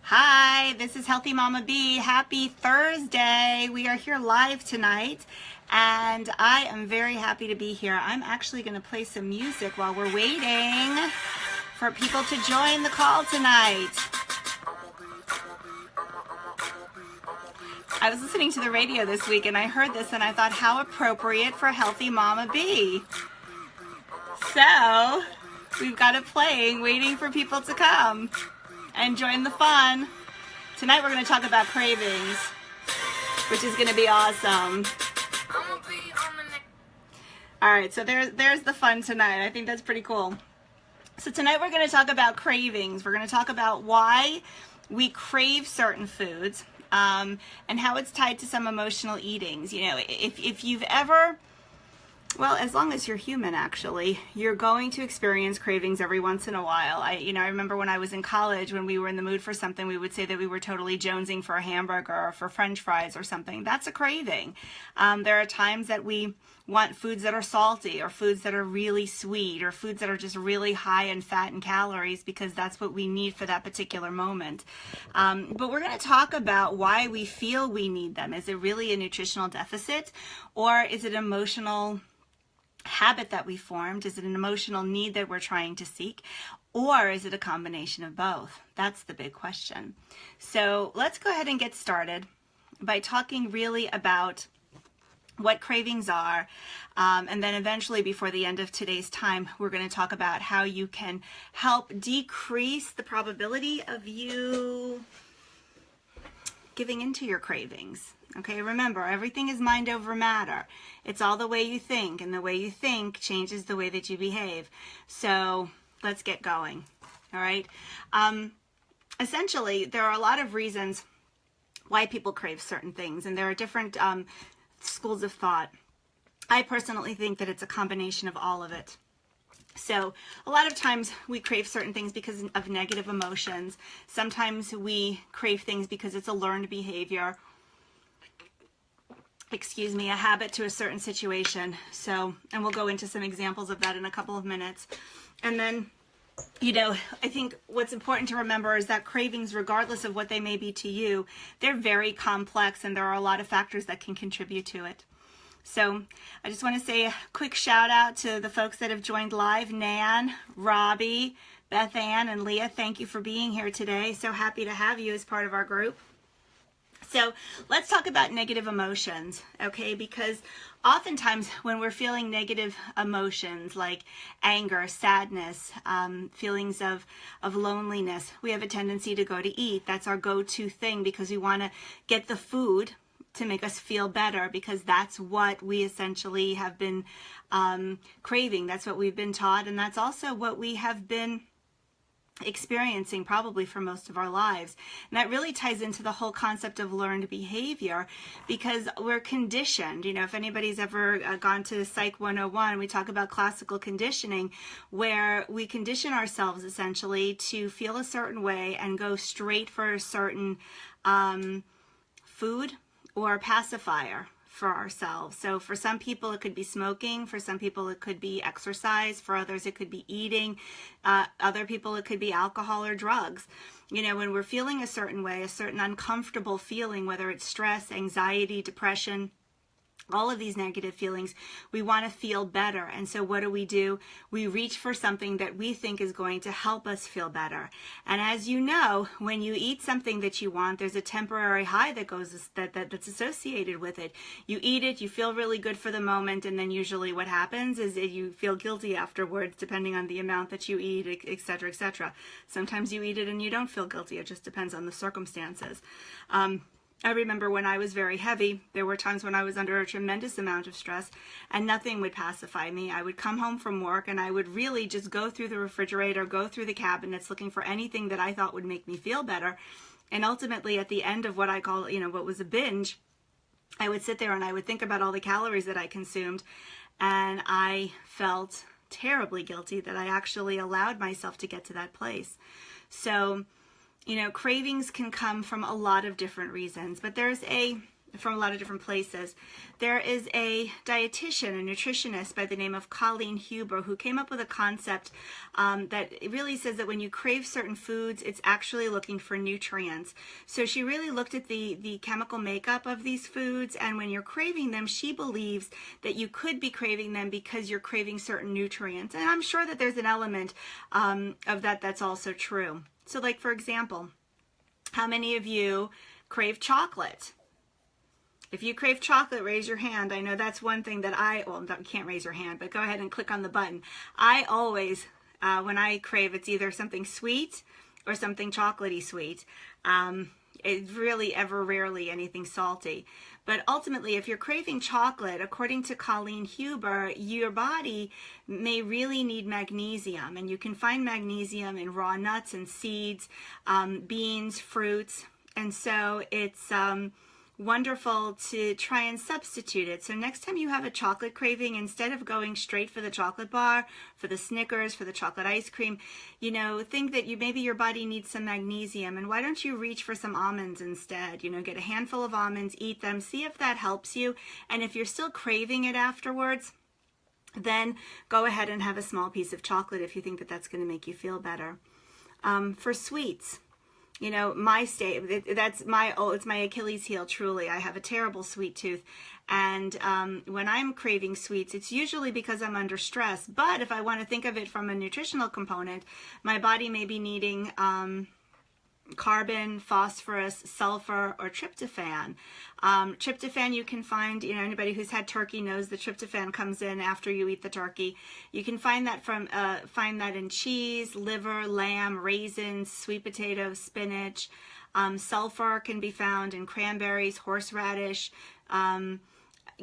Hi, this is Healthy Mama B. Happy Thursday. We are here live tonight, and I am very happy to be here. I'm actually going to play some music while we're waiting for people to join the call tonight. I was listening to the radio this week, and I heard this, and I thought, how appropriate for Healthy Mama B. So, we've got it playing, waiting for people to come and join the fun. Tonight we're going to talk about cravings, which is going to be awesome. All right, so there's the fun tonight. I think that's pretty cool. So tonight we're going to talk about cravings. We're going to talk about why we crave certain foods and how it's tied to some emotional eatings. You know, if you've ever... Well, as long as you're human, actually, you're going to experience cravings every once in a while. I remember when I was in college, when we were in the mood for something, we would say that we were totally jonesing for a hamburger or for French fries or something. That's a craving. There are times that we want foods that are salty or foods that are really sweet or foods that are just really high in fat and calories because that's what we need for that particular moment. But we're going to talk about why we feel we need them. Is it really a nutritional deficit, or is it emotional habit that we formed? Is it an emotional need that we're trying to seek, or is it a combination of both? That's the big question. So let's go ahead and get started by talking really about what cravings are, and then eventually before the end of today's time, we're going to talk about how you can help decrease the probability of you giving into your cravings. Okay, remember, everything is mind over matter. It's all the way you think, and the way you think changes the way that you behave. So let's get going. All right. Essentially, there are a lot of reasons why people crave certain things, and there are different schools of thought. I personally think that it's a combination of all of it. So a lot of times we crave certain things because of negative emotions. Sometimes we crave things because it's a learned behavior. A habit to a certain situation. So, and we'll go into some examples of that in a couple of minutes. And then, I think what's important to remember is that cravings, regardless of what they may be to you, they're very complex, and there are a lot of factors that can contribute to it. So I just want to say a quick shout out to the folks that have joined live: Nan, Robbie, Beth Ann, and Leah. Thank you for being here today. So happy to have you as part of our group. So let's talk about negative emotions, okay? Because oftentimes when we're feeling negative emotions like anger, sadness, feelings of loneliness, we have a tendency to go to eat. That's our go-to thing because we want to get the food to make us feel better, because that's what we essentially have been craving. That's what we've been taught, and that's also what we have been experiencing probably for most of our lives. And that really ties into the whole concept of learned behavior, because we're conditioned. If anybody's ever gone to Psych 101, we talk about classical conditioning, where we condition ourselves essentially to feel a certain way and go straight for a certain food or pacifier for ourselves. So for some people it could be smoking, for some people it could be exercise, for others it could be eating, other people it could be alcohol or drugs. When we're feeling a certain way, a certain uncomfortable feeling, whether it's stress, anxiety, depression, all of these negative feelings, we want to feel better. And so what do? We reach for something that we think is going to help us feel better. And as you know, when you eat something that you want, there's a temporary high that's associated with it. You eat it, you feel really good for the moment, and then usually what happens is you feel guilty afterwards, depending on the amount that you eat, etc., etc. Sometimes you eat it and you don't feel guilty. It just depends on the circumstances. I remember when I was very heavy, there were times when I was under a tremendous amount of stress and nothing would pacify me. I would come home from work and I would really just go through the refrigerator, go through the cabinets looking for anything that I thought would make me feel better. And ultimately at the end of what I call, what was a binge, I would sit there and I would think about all the calories that I consumed, and I felt terribly guilty that I actually allowed myself to get to that place. So cravings can come from a lot of different reasons, but there's a from a lot of different places. There is a dietitian, a nutritionist by the name of Colleen Huber, who came up with a concept that really says that when you crave certain foods, it's actually looking for nutrients. So she really looked at the chemical makeup of these foods, and when you're craving them, she believes that you could be craving them because you're craving certain nutrients. And I'm sure that there's an element of that that's also true. So like, for example, how many of you crave chocolate? If you crave chocolate, raise your hand. I know that's one thing that you can't raise your hand, but go ahead and click on the button. I always, when I crave, it's either something sweet or something chocolatey sweet. It's really ever rarely anything salty. But ultimately, if you're craving chocolate, according to Colleen Huber, your body may really need magnesium. And you can find magnesium in raw nuts and seeds, beans, fruits. And so it's wonderful to try and substitute it. So next time you have a chocolate craving, instead of going straight for the chocolate bar, for the Snickers, for the chocolate ice cream, you know, think that maybe your body needs some magnesium, and why don't you reach for some almonds instead? You know, get a handful of almonds, eat them, see if that helps you, and if you're still craving it afterwards, then go ahead and have a small piece of chocolate if you think that that's going to make you feel better. For sweets, you know, it's my Achilles heel, truly. I have a terrible sweet tooth. And when I'm craving sweets, it's usually because I'm under stress. But if I want to think of it from a nutritional component, my body may be needing carbon, phosphorus, sulfur, or tryptophan. Tryptophan you can find, you know, anybody who's had turkey knows the tryptophan comes in after you eat the turkey. You can find that in cheese, liver, lamb, raisins, sweet potatoes, spinach. Sulfur can be found in cranberries, horseradish, you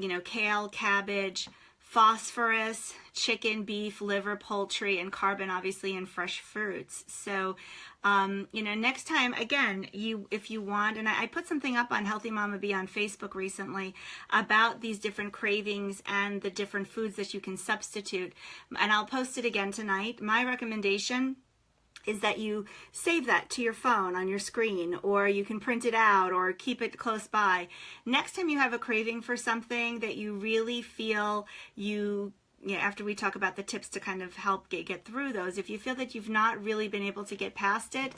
know, kale, cabbage. Phosphorus, chicken, beef, liver, poultry, and carbon obviously in fresh fruits. So, you know, next time, again, if you want, and I put something up on Healthy Mama Bee on Facebook recently about these different cravings and the different foods that you can substitute, and I'll post it again tonight. My recommendation is that you save that to your phone on your screen, or you can print it out or keep it close by. Next time you have a craving for something that you really feel after we talk about the tips to kind of help get through those, if you feel that you've not really been able to get past it,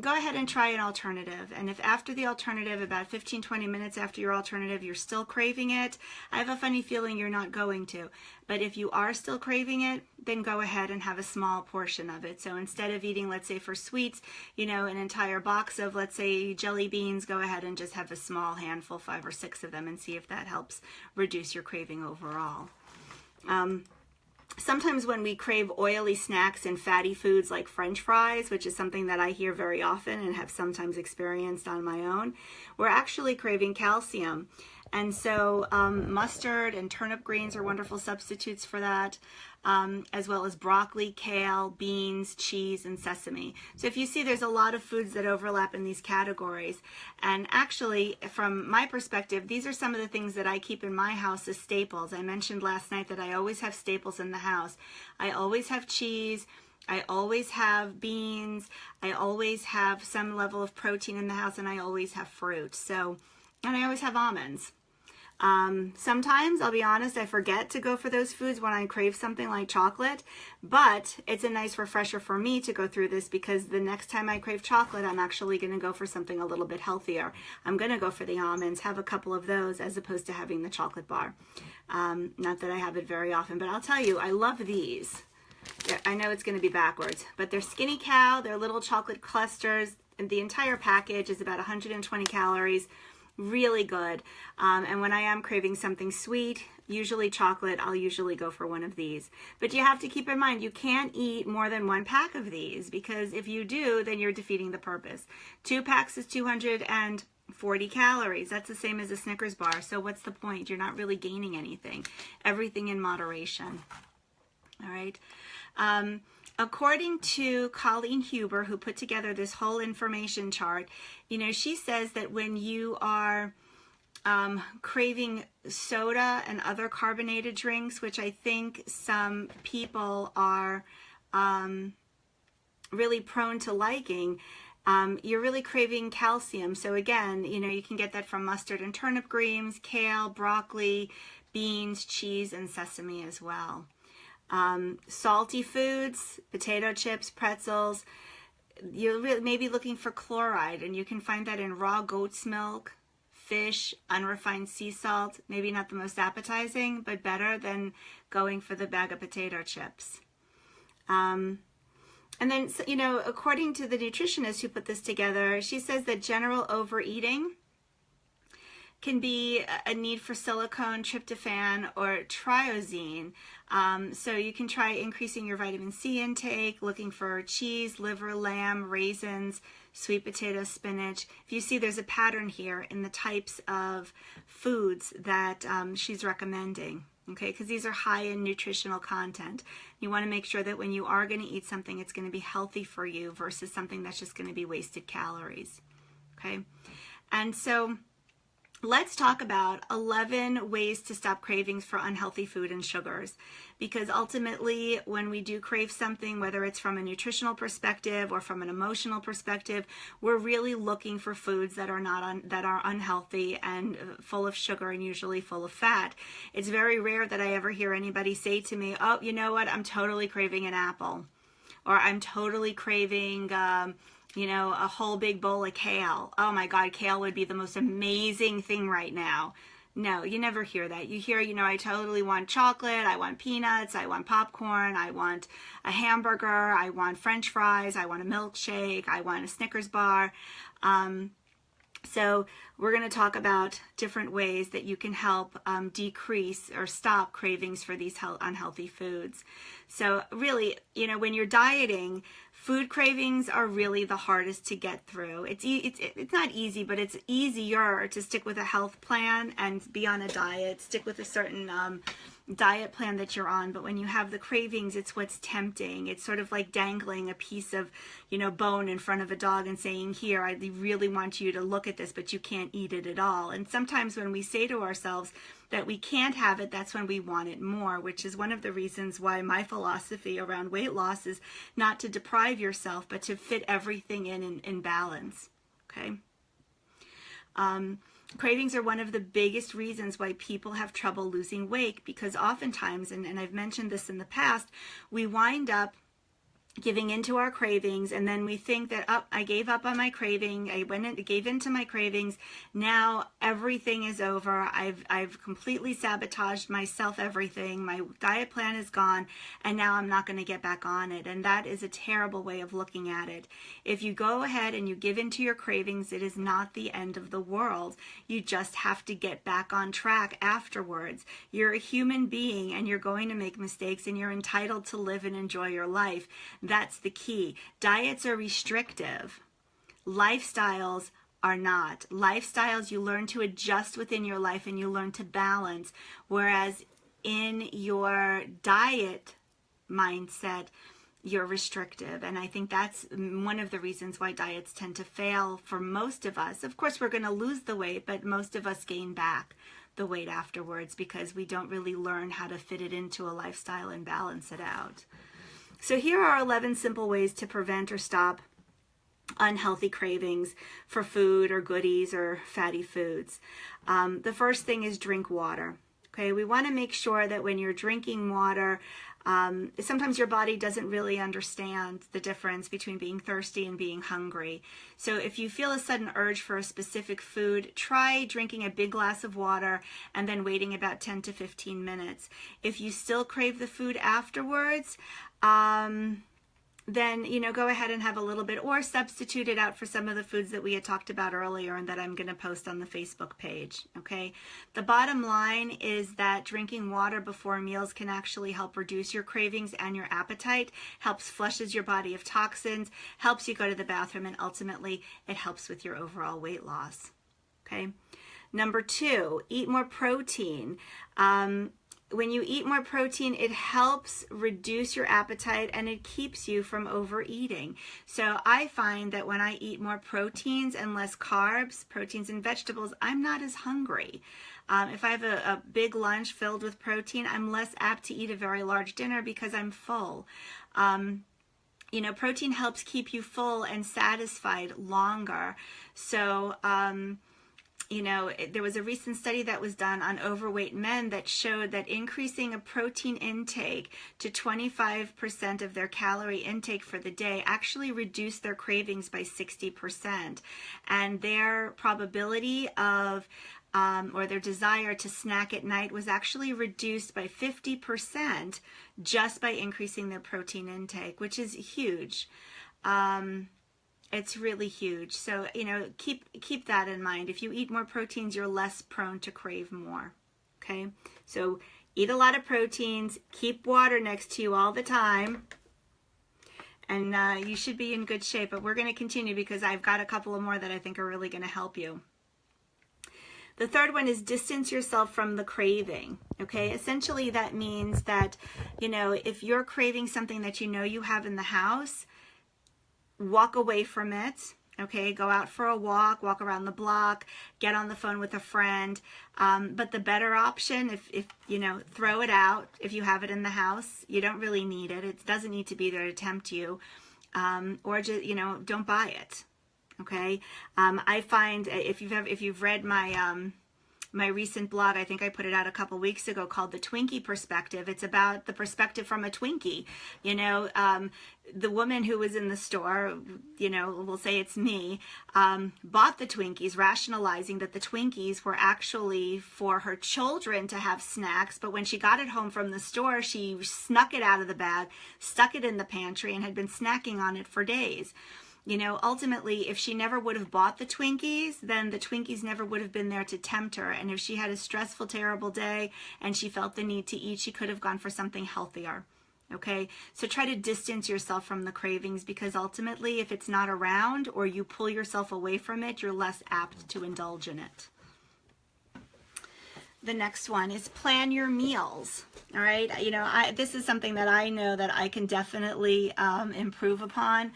go ahead and try an alternative. And if after the alternative, about 15-20 minutes after your alternative, you're still craving it, I have a funny feeling you're not going to. But if you are still craving it, then go ahead and have a small portion of it. So instead of eating, let's say for sweets, you know, an entire box of, let's say, jelly beans, go ahead and just have a small handful, 5 or 6 of them, and see if that helps reduce your craving overall. Sometimes when we crave oily snacks and fatty foods like French fries, which is something that I hear very often and have sometimes experienced on my own, we're actually craving calcium. And so mustard and turnip greens are wonderful substitutes for that, as well as broccoli, kale, beans, cheese, and sesame. So if you see, there's a lot of foods that overlap in these categories. And actually, from my perspective, these are some of the things that I keep in my house as staples. I mentioned last night that I always have staples in the house. I always have cheese. I always have beans. I always have some level of protein in the house, and I always have fruit. So, and I always have almonds. Sometimes, I'll be honest, I forget to go for those foods when I crave something like chocolate, but it's a nice refresher for me to go through this, because the next time I crave chocolate, I'm actually going to go for something a little bit healthier. I'm going to go for the almonds, have a couple of those as opposed to having the chocolate bar. Not that I have it very often, but I'll tell you, I love these. I know it's going to be backwards, but they're Skinny Cow. They're little chocolate clusters, and the entire package is about 120 calories. Really good. And when I am craving something sweet, usually chocolate, I'll usually go for one of these. But you have to keep in mind, you can't eat more than 1 pack of these, because if you do, then you're defeating the purpose. 2 packs is 240 calories. That's the same as a Snickers bar. So what's the point? You're not really gaining anything. Everything in moderation. All right. According to Colleen Huber, who put together this whole information chart, you know, she says that when you are craving soda and other carbonated drinks, which I think some people are really prone to liking, you're really craving calcium. So again, you can get that from mustard and turnip greens, kale, broccoli, beans, cheese, and sesame as well. Salty foods, potato chips, pretzels, you're really maybe looking for chloride, and you can find that in raw goat's milk, fish, unrefined sea salt. Maybe not the most appetizing, but better than going for the bag of potato chips. And then, according to the nutritionist who put this together, she says that general overeating can be a need for silicone, tryptophan, or tyrosine. So you can try increasing your vitamin C intake, looking for cheese, liver, lamb, raisins, sweet potato, spinach. If you see, there's a pattern here in the types of foods that she's recommending. Okay, because these are high in nutritional content. You want to make sure that when you are going to eat something, it's going to be healthy for you versus something that's just going to be wasted calories. Okay, and so let's talk about 11 ways to stop cravings for unhealthy food and sugars, because ultimately when we do crave something, whether it's from a nutritional perspective or from an emotional perspective, we're really looking for foods that are unhealthy and full of sugar and usually full of fat. It's very rare that I ever hear anybody say to me, oh, you know what, I'm totally craving an apple, or I'm totally craving a whole big bowl of kale. Oh my God, kale would be the most amazing thing right now. No, you never hear that. You hear, I totally want chocolate, I want peanuts, I want popcorn, I want a hamburger, I want French fries, I want a milkshake, I want a Snickers bar. So we're going to talk about different ways that you can help decrease or stop cravings for these unhealthy foods. So really, when you're dieting, food cravings are really the hardest to get through. It's not easy, but it's easier to stick with a health plan and be on a diet, stick with a certain diet plan that you're on. But when you have the cravings, it's what's tempting. It's sort of like dangling a piece of, bone in front of a dog and saying, here, I really want you to look at this, but you can't eat it at all. And sometimes when we say to ourselves that we can't have it, that's when we want it more, which is one of the reasons why my philosophy around weight loss is not to deprive yourself, but to fit everything in balance. Okay. Cravings are one of the biggest reasons why people have trouble losing weight, because oftentimes, and I've mentioned this in the past, we wind up giving into our cravings, and then we think that, oh, I gave up on my craving, gave into my cravings, now everything is over, I've completely sabotaged myself, everything, my diet plan is gone, and now I'm not going to get back on it. And that is a terrible way of looking at it. If you go ahead and you give into your cravings, it is not the end of the world. You just have to get back on track afterwards. You're a human being, and you're going to make mistakes, and you're entitled to live and enjoy your life. That's the key. Diets are restrictive. Lifestyles are not. Lifestyles, you learn to adjust within your life and you learn to balance. Whereas in your diet mindset, you're restrictive. And I think that's one of the reasons why diets tend to fail for most of us. Of course, we're going to lose the weight, but most of us gain back the weight afterwards because we don't really learn how to fit it into a lifestyle and balance it out. So here are 11 simple ways to prevent or stop unhealthy cravings for food or goodies or fatty foods. The first thing is drink water. Okay, we want to make sure that when you're drinking water, sometimes your body doesn't really understand the difference between being thirsty and being hungry. So if you feel a sudden urge for a specific food, try drinking a big glass of water and then waiting about 10 to 15 minutes. If you still crave the food afterwards, then, go ahead and have a little bit, or substitute it out for some of the foods that we had talked about earlier and that I'm going to post on the Facebook page, okay? The bottom line is that drinking water before meals can actually help reduce your cravings and your appetite, helps flushes your body of toxins, helps you go to the bathroom, and ultimately it helps with your overall weight loss, okay? Number 2, eat more protein. When you eat more protein, it helps reduce your appetite and it keeps you from overeating. So I find that when I eat more proteins and less carbs, proteins and vegetables, I'm not as hungry. If I have a big lunch filled with protein, I'm less apt to eat a very large dinner because I'm full. you know, protein helps keep you full and satisfied longer. So, you know, there was a recent study that was done on overweight men that showed that increasing a protein intake to 25% of their calorie intake for the day actually reduced their cravings by 60%. And their probability of or their desire to snack at night was actually reduced by 50% just by increasing their protein intake, which is huge. It's really huge. So, you know, keep that in mind. If you eat more proteins, you're less prone to crave more. Okay? So eat a lot of proteins, keep water next to you all the time, and you should be in good shape. But we're going to continue because I've got a couple of more that I think are really going to help you. The third one is distance yourself from the craving. Okay? Essentially that means that, you know, if you're craving something that you know you have in the house, walk away from it. Okay, go out for a walk around the block, get on the phone with a friend. But the better option, if you know, throw it out if you have it in the house. You don't really need it. It doesn't need to be there to tempt you. Or just, you know, don't buy it. Okay, I find if you've read my my recent blog, I think I put it out a couple weeks ago, called The Twinkie Perspective. It's about the perspective from a Twinkie. You know, the woman who was in the store, you know, we'll say it's me, bought the Twinkies, rationalizing that the Twinkies were actually for her children to have snacks. But when she got it home from the store, she snuck it out of the bag, stuck it in the pantry, and had been snacking on it for days. You know, ultimately, if she never would have bought the Twinkies, then the Twinkies never would have been there to tempt her. And if she had a stressful, terrible day and she felt the need to eat, she could have gone for something healthier. Okay, so try to distance yourself from the cravings, because ultimately, if it's not around or you pull yourself away from it, you're less apt to indulge in it. The next one is plan your meals. All right, you know, this is something that I know that I can definitely improve upon.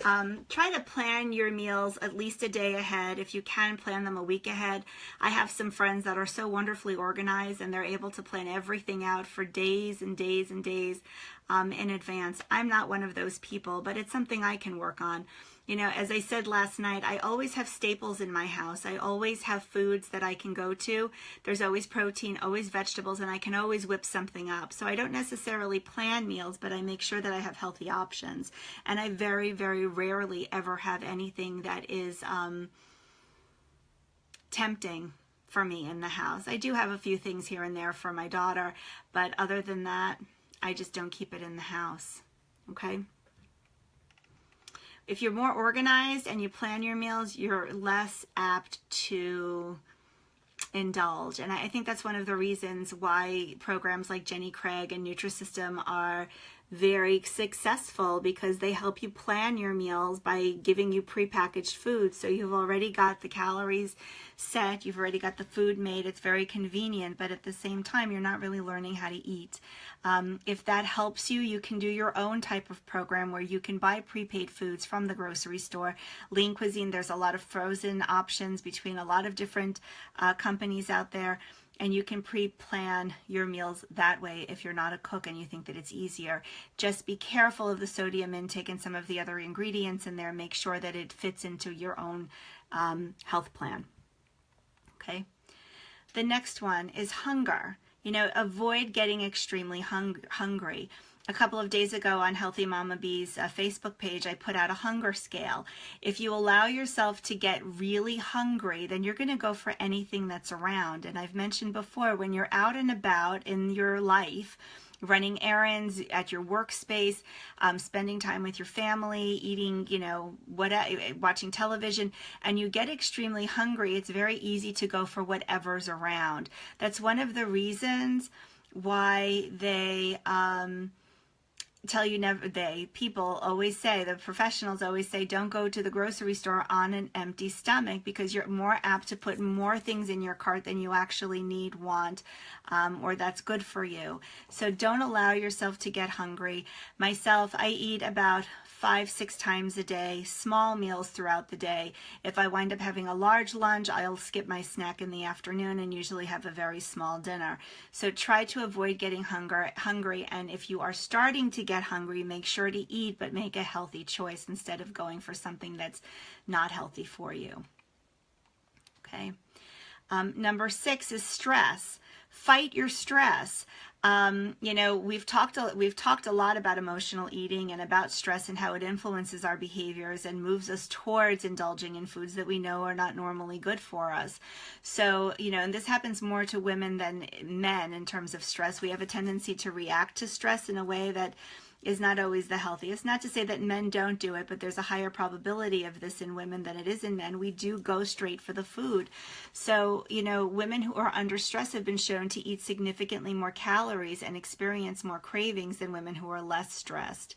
Try to plan your meals at least a day ahead. If you can, plan them a week ahead. I have some friends that are so wonderfully organized, and they're able to plan everything out for days and days and days in advance. I'm not one of those people, but it's something I can work on. You know, as I said last night, I always have staples in my house. I always have foods that I can go to. There's always protein, always vegetables, and I can always whip something up. So I don't necessarily plan meals, but I make sure that I have healthy options. And I very, very rarely ever have anything that is tempting for me in the house. I do have a few things here and there for my daughter, but other than that, I just don't keep it in the house. Okay? If you're more organized and you plan your meals, you're less apt to indulge. And I think that's one of the reasons why programs like Jenny Craig and Nutrisystem are very successful, because they help you plan your meals by giving you prepackaged food. So you've already got the calories set, you've already got the food made, it's very convenient, but at the same time, you're not really learning how to eat. If that helps you, you can do your own type of program where you can buy prepaid foods from the grocery store. Lean Cuisine, there's a lot of frozen options between a lot of different companies out there. And you can pre-plan your meals that way if you're not a cook and you think that it's easier. Just be careful of the sodium intake and some of the other ingredients in there. Make sure that it fits into your own health plan. Okay. The next one is hunger. You know, avoid getting extremely hungry. A couple of days ago on Healthy Mama Bee's Facebook page, I put out a hunger scale. If you allow yourself to get really hungry, then you're going to go for anything that's around. And I've mentioned before, when you're out and about in your life, running errands, at your workspace, spending time with your family, eating, you know, watching television, and you get extremely hungry, it's very easy to go for whatever's around. That's one of the reasons why they tell you never, people always say, the professionals always say, don't go to the grocery store on an empty stomach, because you're more apt to put more things in your cart than you actually need, want, or that's good for you. So don't allow yourself to get hungry. Myself, I eat about 5-6 times a day, small meals throughout the day. If I wind up having a large lunch, I'll skip my snack in the afternoon and usually have a very small dinner. So try to avoid getting hungry, and if you are starting to get get hungry, make sure to eat, but make a healthy choice instead of going for something that's not healthy for you. Okay. Number 6 is stress. Fight your stress. You know, we've talked a lot about emotional eating and about stress and how it influences our behaviors and moves us towards indulging in foods that we know are not normally good for us. So, you know, and this happens more to women than men in terms of stress. We have a tendency to react to stress in a way that is not always the healthiest. Not to say that men don't do it, but there's a higher probability of this in women than it is in men. We do go straight for the food. So, you know, women who are under stress have been shown to eat significantly more calories and experience more cravings than women who are less stressed.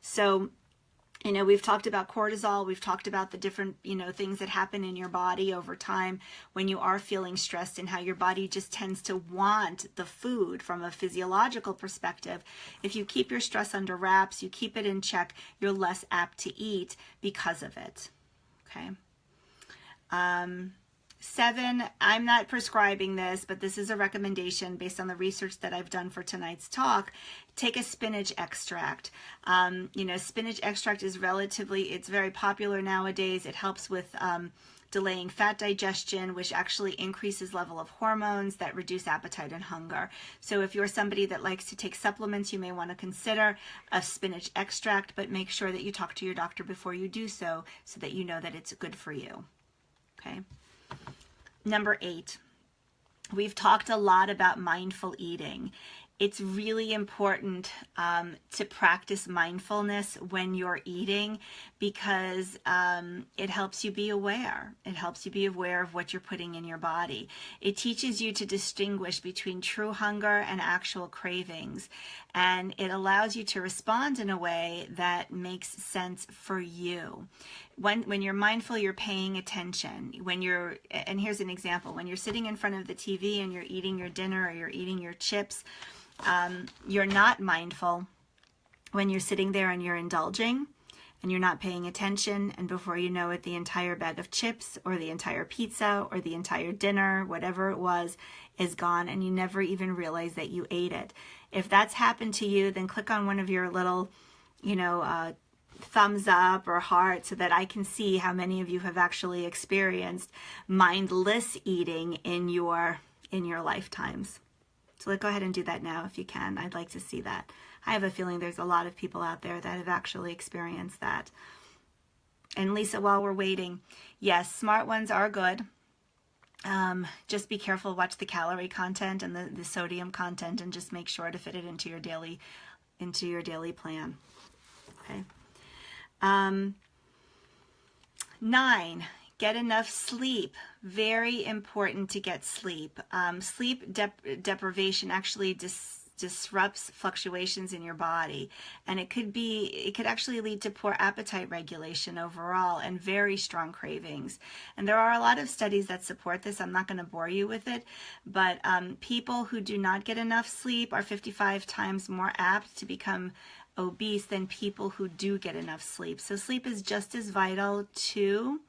So, you know, we've talked about cortisol, we've talked about the different, you know, things that happen in your body over time when you are feeling stressed and how your body just tends to want the food from a physiological perspective. If you keep your stress under wraps, you keep it in check, you're less apt to eat because of it. Okay. 7, I'm not prescribing this, but this is a recommendation based on the research that I've done for tonight's talk. Take a spinach extract. You know, spinach extract is it's very popular nowadays. It helps with delaying fat digestion, which actually increases level of hormones that reduce appetite and hunger. So if you're somebody that likes to take supplements, you may want to consider a spinach extract, but make sure that you talk to your doctor before you do so that you know that it's good for you. Okay. Number 8, we've talked a lot about mindful eating. It's really important to practice mindfulness when you're eating because it helps you be aware. It helps you be aware of what you're putting in your body. It teaches you to distinguish between true hunger and actual cravings. And it allows you to respond in a way that makes sense for you. When you're mindful, you're paying attention. And here's an example. When you're sitting in front of the TV and you're eating your dinner or you're eating your chips, you're not mindful when you're sitting there and you're indulging and you're not paying attention, and before you know it, the entire bag of chips or the entire pizza or the entire dinner, whatever it was, is gone and you never even realize that you ate it. If that's happened to you, then click on one of your little, you know, thumbs up or heart so that I can see how many of you have actually experienced mindless eating in your lifetimes. So go ahead and do that now if you can. I'd like to see that. I have a feeling there's a lot of people out there that have actually experienced that. And Lisa, while we're waiting, yes, smart ones are good. Just be careful, watch the calorie content and the sodium content, and just make sure to fit it into your daily plan. Okay. 9. Get enough sleep. Very important to get sleep. Sleep deprivation actually disrupts fluctuations in your body, and it could actually lead to poor appetite regulation overall and very strong cravings. And there are a lot of studies that support this. I'm not going to bore you with it, but people who do not get enough sleep are 55 times more apt to become obese than people who do get enough sleep. So sleep is just as vital to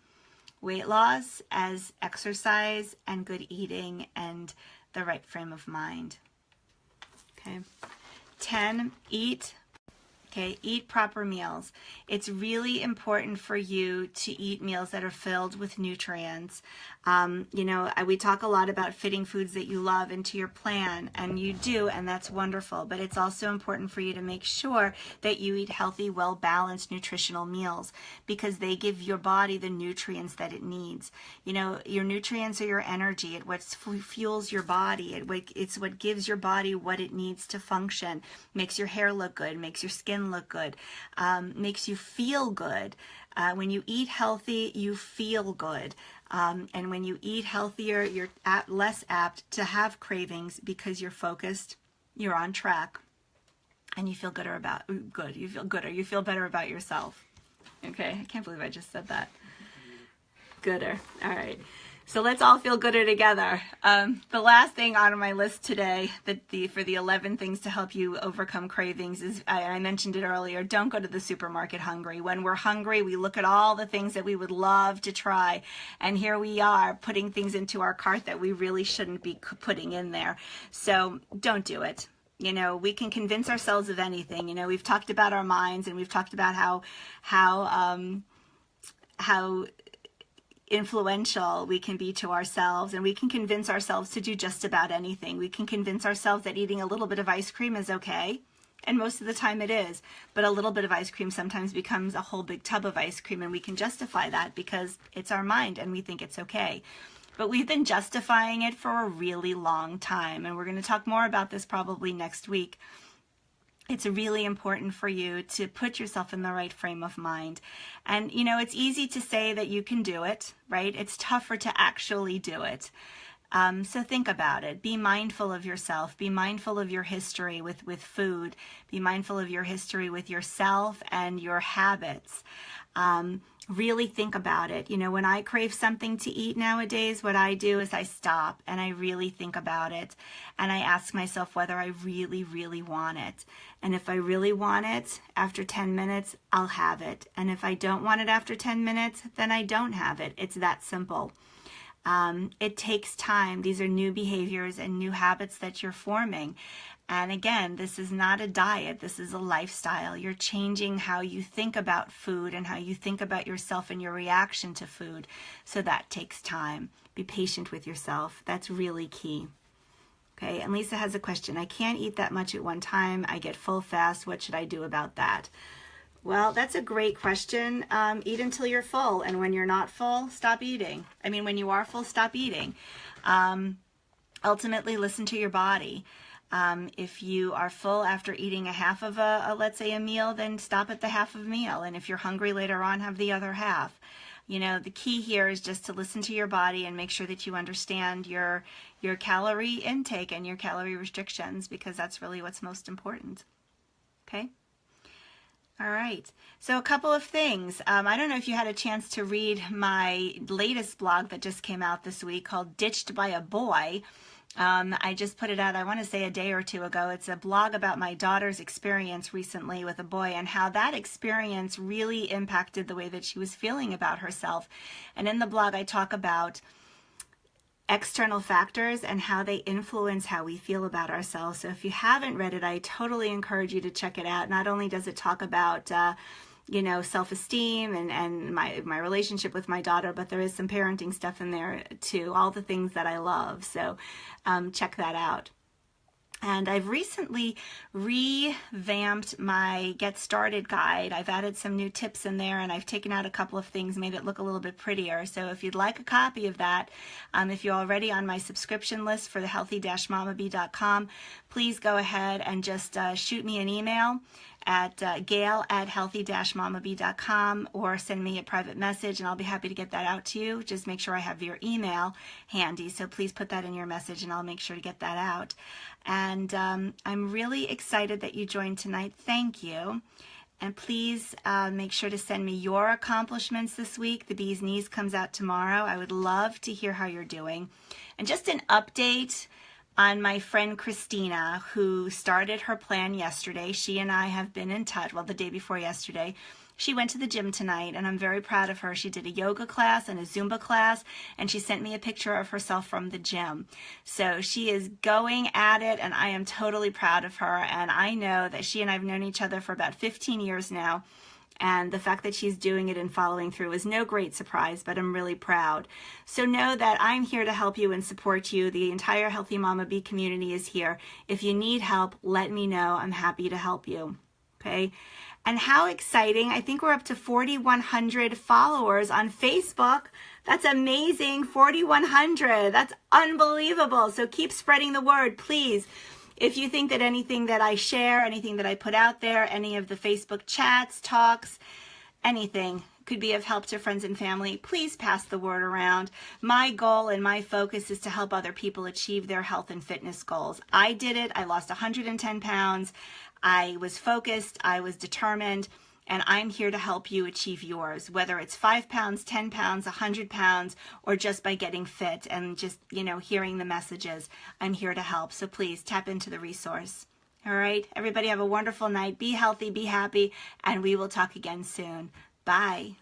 weight loss as exercise and good eating and the right frame of mind. Okay. 10, eat proper meals. It's really important for you to eat meals that are filled with nutrients. You know, we talk a lot about fitting foods that you love into your plan, and you do, and that's wonderful. But it's also important for you to make sure that you eat healthy, well-balanced nutritional meals because they give your body the nutrients that it needs. You know, your nutrients are your energy. It's what fuels your body. It's what gives your body what it needs to function. Makes your hair look good, makes your skin look good, makes you feel good. When you eat healthy, you feel good. And when you eat healthier, you're less apt to have cravings because you're focused, you're on track, and you feel gooder. You feel better about yourself. Okay, I can't believe I just said that. Gooder. All right. So let's all feel gooder together. The last thing on my list today, for the 11 things to help you overcome cravings, is I mentioned it earlier. Don't go to the supermarket hungry. When we're hungry, we look at all the things that we would love to try, and here we are putting things into our cart that we really shouldn't be putting in there. So don't do it. You know, we can convince ourselves of anything. You know, we've talked about our minds, and we've talked about how influential we can be to ourselves, and we can convince ourselves to do just about anything. We can convince ourselves that eating a little bit of ice cream is okay, and most of the time it is, but a little bit of ice cream sometimes becomes a whole big tub of ice cream, and we can justify that because it's our mind and we think it's okay. But we've been justifying it for a really long time, and we're going to talk more about this probably next week. It's really important for you to put yourself in the right frame of mind. And, you know, it's easy to say that you can do it, right? It's tougher to actually do it. So think about it. Be mindful of yourself. Be mindful of your history with food. Be mindful of your history with yourself and your habits. Really think about it. You know, when I crave something to eat nowadays, what I do is I stop and I really think about it. And I ask myself whether I really, really want it. And if I really want it, after 10 minutes, I'll have it. And if I don't want it after 10 minutes, then I don't have it. It's that simple. It takes time. These are new behaviors and new habits that you're forming. And again, this is not a diet. This is a lifestyle. You're changing how you think about food and how you think about yourself and your reaction to food. So that takes time. Be patient with yourself. That's really key. Okay, and Lisa has a question. I can't eat that much at one time. I get full fast. What should I do about that? Well, that's a great question. Eat until you're full. And when you're not full, stop eating. I mean, when you are full, stop eating. Ultimately, listen to your body. If you are full after eating a half of let's say a meal, then stop at the half of a meal. And if you're hungry later on, have the other half. You know, the key here is just to listen to your body and make sure that you understand your calorie intake and your calorie restrictions, because that's really what's most important. Okay? All right. So a couple of things. I don't know if you had a chance to read my latest blog that just came out this week called Ditched by a Boy. I just put it out, I want to say a day or two ago. It's a blog about my daughter's experience recently with a boy and how that experience really impacted the way that she was feeling about herself. And in the blog, I talk about external factors and how they influence how we feel about ourselves. So if you haven't read it, I totally encourage you to check it out. Not only does it talk about you know, self-esteem and my relationship with my daughter, but there is some parenting stuff in there too, all the things that I love. So check that out. And I've recently revamped my Get Started guide. I've added some new tips in there, and I've taken out a couple of things, made it look a little bit prettier. So if you'd like a copy of that, if you're already on my subscription list for the healthy-mamabee.com, please go ahead and just shoot me an email at gail@healthy-mamabee.com, or send me a private message, and I'll be happy to get that out to you. Just make sure I have your email handy, so please put that in your message and I'll make sure to get that out. And I'm really excited that you joined tonight. Thank you. And please make sure to send me your accomplishments this week. The Bee's Knees comes out tomorrow. I would love to hear how you're doing. And just an update on my friend Christina, who started her plan yesterday. She and I have been in touch, well, the day before yesterday. She went to the gym tonight, and I'm very proud of her. She did a yoga class and a Zumba class, and she sent me a picture of herself from the gym. So she is going at it, and I am totally proud of her. And I know that she and I have known each other for about 15 years now. And the fact that she's doing it and following through is no great surprise, but I'm really proud. So know that I'm here to help you and support you. The entire Healthy Mama Bee community is here. If you need help, let me know. I'm happy to help you. Okay? And how exciting. I think we're up to 4,100 followers on Facebook. That's amazing. 4,100. That's unbelievable. So keep spreading the word, please. If you think that anything that I share, anything that I put out there, any of the Facebook chats, talks, anything could be of help to friends and family, please pass the word around. My goal and my focus is to help other people achieve their health and fitness goals. I did it. I lost 110 pounds. I was focused. I was determined. And I'm here to help you achieve yours, whether it's 5 pounds, 10 pounds, 100 pounds, or just by getting fit and just, you know, hearing the messages. I'm here to help. So please tap into the resource. All right. Everybody have a wonderful night. Be healthy, be happy, and we will talk again soon. Bye.